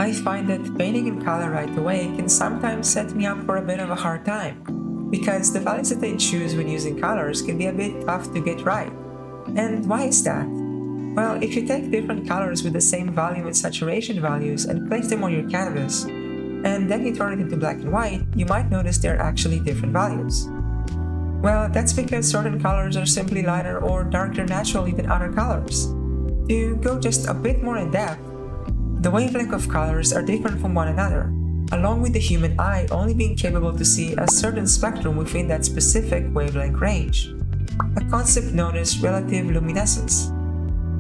I find that painting in color right away can sometimes set me up for a bit of a hard time, because the values that I choose when using colors can be a bit tough to get right. And why is that? Well, if you take different colors with the same volume and saturation values and place them on your canvas, and then you turn it into black and white, you might notice they're actually different values. Well, that's because certain colors are simply lighter or darker naturally than other colors. To go just a bit more in depth, the wavelength of colors are different from one another, along with the human eye only being capable to see a certain spectrum within that specific wavelength range, a concept known as relative luminescence.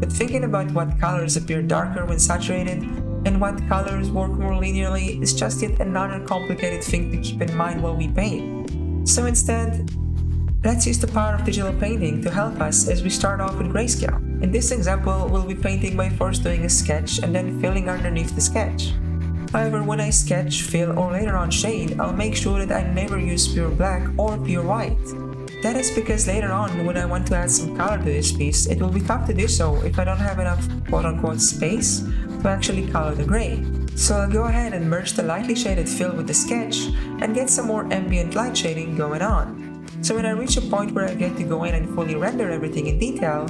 But thinking about what colors appear darker when saturated and what colors work more linearly is just yet another complicated thing to keep in mind while we paint. So instead, let's use the power of digital painting to help us as we start off with Greyscale. In this example, we'll be painting by first doing a sketch and then filling underneath the sketch. However, when I sketch, fill, or later on shade, I'll make sure that I never use pure black or pure white. That is because later on, when I want to add some color to this piece, it will be tough to do so if I don't have enough quote-unquote space to actually color the gray. So I'll go ahead and merge the lightly shaded fill with the sketch and get some more ambient light shading going on. So when I reach a point where I get to go in and fully render everything in detail,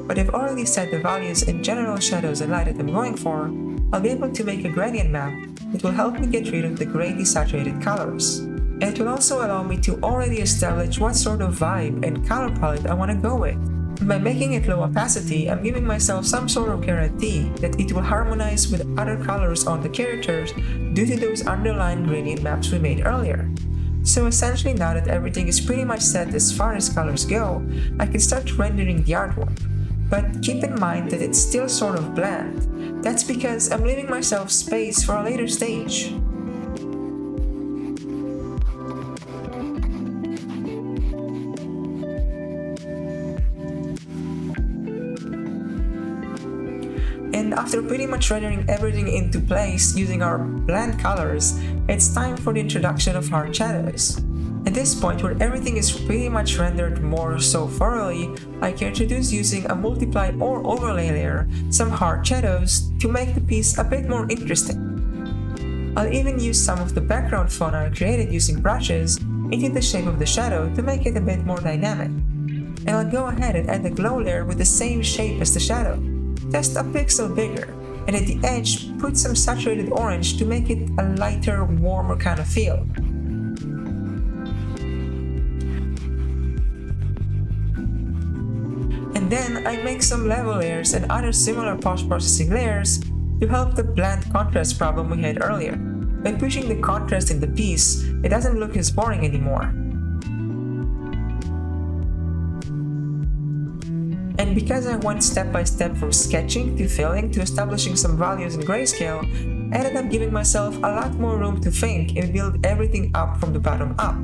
but I've already set the values and general shadows and light that I'm going for, I'll be able to make a gradient map that will help me get rid of the gray desaturated colors. And it will also allow me to already establish what sort of vibe and color palette I want to go with. And by making it low opacity, I'm giving myself some sort of guarantee that it will harmonize with other colors on the characters due to those underlying gradient maps we made earlier. So essentially, now that everything is pretty much set as far as colors go, I can start rendering the artwork. But keep in mind that it's still sort of bland. That's because I'm leaving myself space for a later stage. And after pretty much rendering everything into place using our bland colors, it's time for the introduction of hard shadows. At this point, where everything is pretty much rendered more so thoroughly, I can introduce using a multiply or overlay layer some hard shadows to make the piece a bit more interesting. I'll even use some of the background fauna I created using brushes into the shape of the shadow to make it a bit more dynamic. And I'll go ahead and add a glow layer with the same shape as the shadow, just a pixel bigger, and at the edge put some saturated orange to make it a lighter, warmer kind of feel. And then I make some level layers and other similar post-processing layers to help the bland contrast problem we had earlier. By pushing the contrast in the piece, it doesn't look as boring anymore. And because I went step by step from sketching to filling to establishing some values in Greyscale, I ended up giving myself a lot more room to think and build everything up from the bottom up.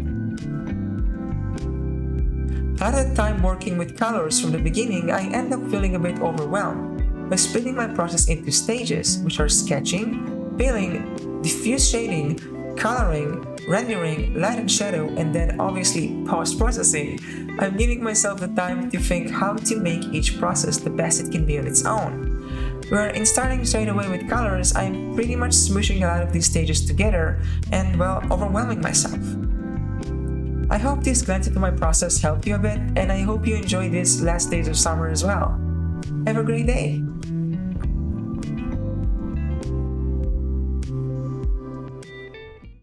A lot of the time working with colors from the beginning, I end up feeling a bit overwhelmed by splitting my process into stages, which are sketching, filling, diffuse shading, coloring, rendering, light and shadow, and then obviously post-processing. I'm giving myself the time to think how to make each process the best it can be on its own. Where in starting straight away with colors, I'm pretty much smooshing a lot of these stages together and, well, overwhelming myself. I hope this glance into my process helped you a bit, and I hope you enjoy these last days of summer as well. Have a great day!